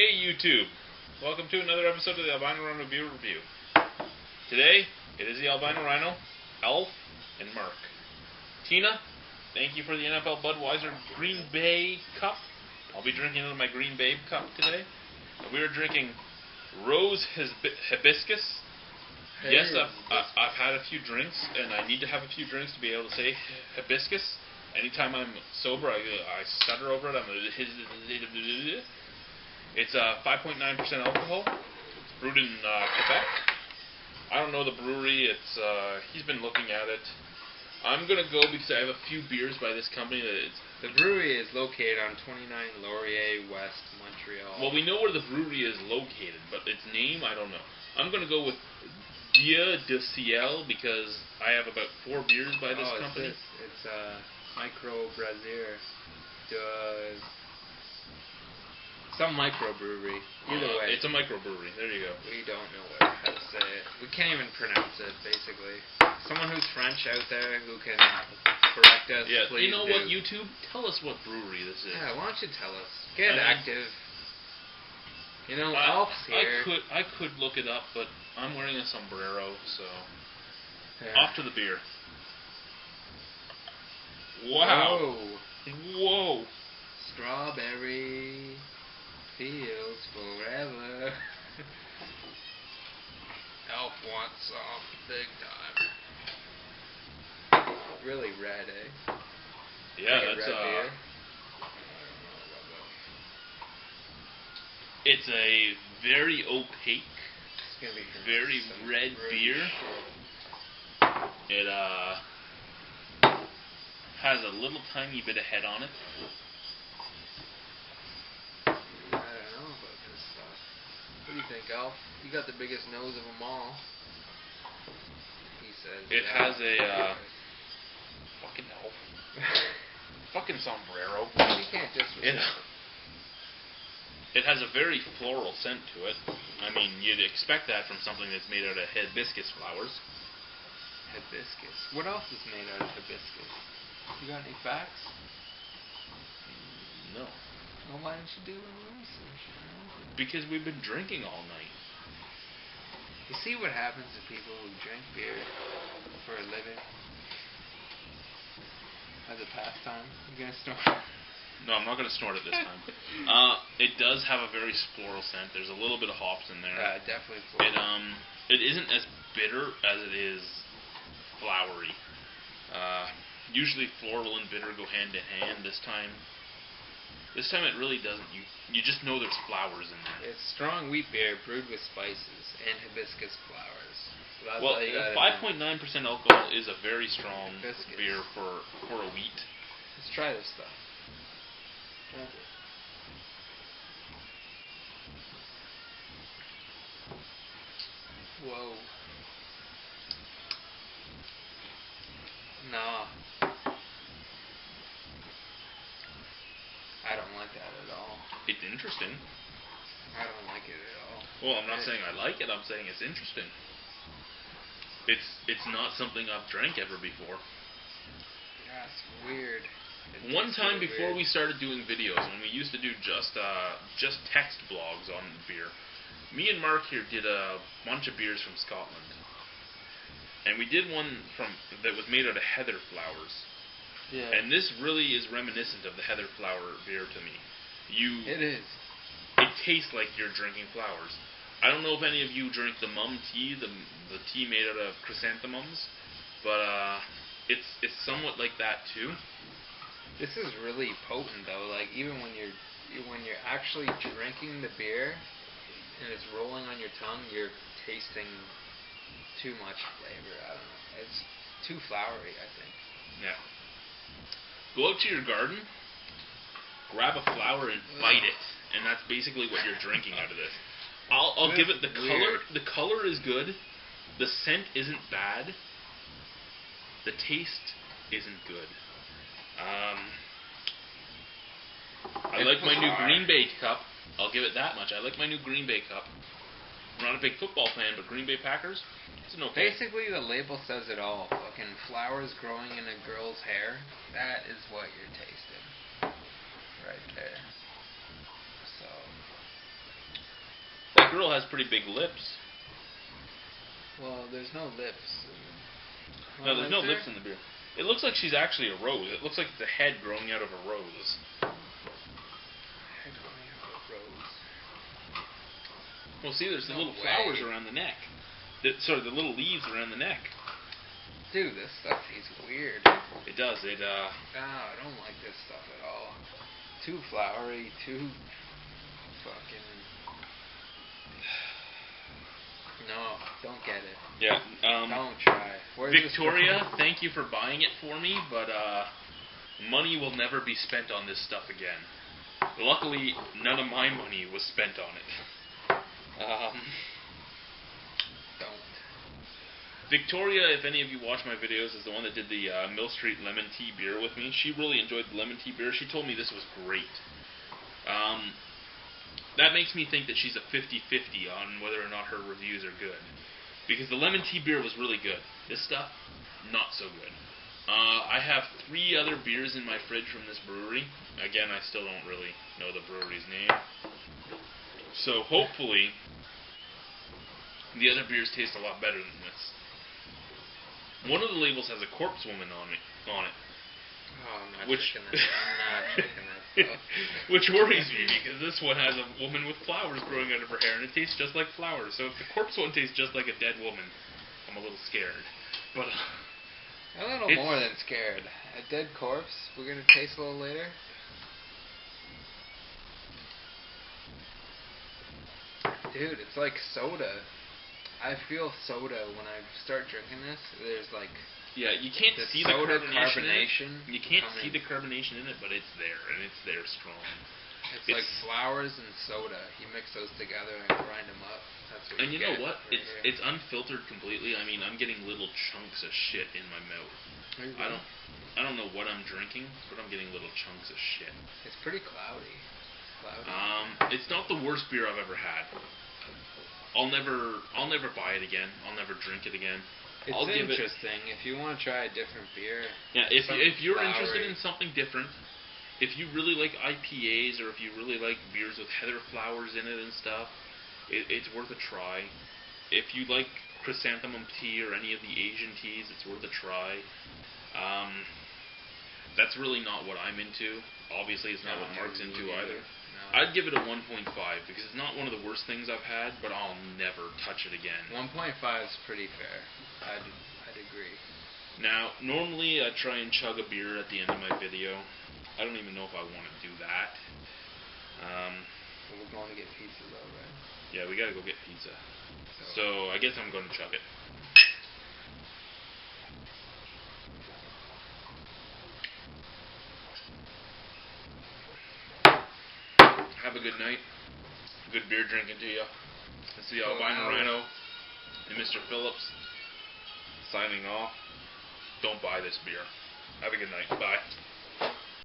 Hey YouTube! Welcome to another episode of the Albino Rhino Beer Review. Today, it is the Albino Rhino, Elf, and Mark. Tina, thank you for the NFL Budweiser Green Bay Cup. I'll be drinking out of my Green Bay Cup today. We are drinking Rose Hibiscus. Yes, I've had a few drinks, and I need to have a few drinks to be able to say hibiscus. Anytime I'm sober, I stutter over it. It's 5.9% alcohol. It's brewed in Quebec. I don't know the brewery. He's been looking at it. I'm gonna go because I have a few beers by this company. The brewery is located on 29 Laurier West, Montreal. Well, we know where the brewery is located, but its name I don't know. I'm gonna go with dieu, ciel, because I have about 4 beers by this company. It's Micro Brazier. Some microbrewery. Either way. It's a microbrewery. There you go. We don't know how to say it. We can't even pronounce it, basically. Someone who's French out there who can correct us, please. You know what, YouTube? Tell us what brewery this is. Yeah, why don't you tell us? Get active. You know, Alf's here. I could look it up, but I'm wearing a sombrero, so... Yeah. Off to the beer. Wow. Whoa. Strawberry feels forever. Elf wants some big time. Really red, eh? Yeah, like that's red beer. It's a very opaque, It's gonna be very red beer. It has a little tiny bit of head on it. I don't know about this stuff. What do you think, Alf? You got the biggest nose of them all. He says. It has a fucking elf. Fucking sombrero. You can't just. It has a very floral scent to it. I mean, you'd expect that from something that's made out of hibiscus flowers. Hibiscus. What else is made out of hibiscus? You got any facts? No. Well, why don't you do a research? Because we've been drinking all night. You see what happens to people who drink beer for a living? As a pastime? You gonna snort? No, I'm not gonna snort it this time. It does have a very floral scent. There's a little bit of hops in there. Definitely floral. It isn't as bitter as it is flowery. Usually floral and bitter go hand in hand. This time it really doesn't. You just know there's flowers in there. It's strong wheat beer brewed with spices and hibiscus flowers. So well, 5.9% alcohol is a very strong beer for a wheat. Let's try this stuff. Whoa. Nah. I don't like that at all. It's interesting. I don't like it at all. Well, I'm not saying I like it, I'm saying it's interesting. It's not something I've drank ever before. Yeah, it's weird. One time before we started doing videos, when we used to do just text blogs on beer, me and Mark here did a bunch of beers from Scotland. And we did one that was made out of heather flowers. Yeah. And this really is reminiscent of the heather flower beer to me. It is. It tastes like you're drinking flowers. I don't know if any of you drink the mum tea, the tea made out of chrysanthemums, but it's somewhat like that too. This is really potent though. Like even when you're actually drinking the beer and it's rolling on your tongue, you're tasting too much flavor. I don't know. It's too flowery, I think. Yeah. Go out to your garden, grab a flower and bite it, and that's basically what you're drinking out of this. I'll give it the color. The color is good. The scent isn't bad. The taste isn't good. I like my new Green Bay cup. I'll give it that much. I like my new Green Bay cup. I'm not a big football fan, but Green Bay Packers, it's no okay. Basically, the label says it all. Fucking flowers growing in a girl's hair. That is what you're tasting. Right there. So, that girl has pretty big lips. Well, there's no lips. No, there's no lips in the beer. It looks like she's actually a rose. It looks like it's a head growing out of a rose. Head growing out of a rose. Well, see, there's the little way. flowers around the neck. Sorry, the little leaves around the neck. Dude, this stuff tastes weird. It does. No, I don't like this stuff at all. Too flowery, too fucking... No, don't get it. Yeah. Don't try. Victoria, thank you for buying it for me, but money will never be spent on this stuff again. Luckily, none of my money was spent on it. Don't. Victoria, if any of you watch my videos, is the one that did the Mill Street lemon tea beer with me. She really enjoyed the lemon tea beer. She told me this was great. That makes me think that she's a 50-50 on whether or not her reviews are good. Because the lemon tea beer was really good. This stuff, not so good. I have 3 other beers in my fridge from this brewery. Again, I still don't really know the brewery's name. So hopefully, the other beers taste a lot better than this. One of the labels has a corpse woman on it. Oh, I'm not drinking that. I'm not drinking that stuff. Which worries me, because this one has a woman with flowers growing out of her hair, and it tastes just like flowers. So if the corpse one tastes just like a dead woman, I'm a little scared. But a little more than scared. A dead corpse we're going to taste a little later? Dude, it's like soda. I feel soda when I start drinking this. There's like... Yeah, you can't see the carbonation. You can't see the carbonation in it, but it's there, and it's there strong. It's like flowers and soda. You mix those together and grind them up. That's what and you know what? Right it's unfiltered completely. I mean, I'm getting little chunks of shit in my mouth. I don't know what I'm drinking, but I'm getting little chunks of shit. It's pretty cloudy. It's not the worst beer I've ever had. I'll never buy it again. I'll never drink it again. It's interesting. If you want to try a different beer, yeah. If you're interested in something different, if you really like IPAs or if you really like beers with heather flowers in it and stuff, it's worth a try. If you like chrysanthemum tea or any of the Asian teas, it's worth a try. That's really not what I'm into. Obviously, it's not what Mark's into either. No. I'd give it a 1.5 because it's not one of the worst things I've had, but I'll never touch it again. 1.5 is pretty fair. I'd agree. Now, normally I try and chug a beer at the end of my video. I don't even know if I want to do that. Well, we're going to get pizza though, right? Yeah, we gotta go get pizza. So I guess I'm going to chug it. Have a good night. Good beer drinking to you. This is the Albino Rhino and Mr. Phillips signing off. Don't buy this beer. Have a good night. Bye.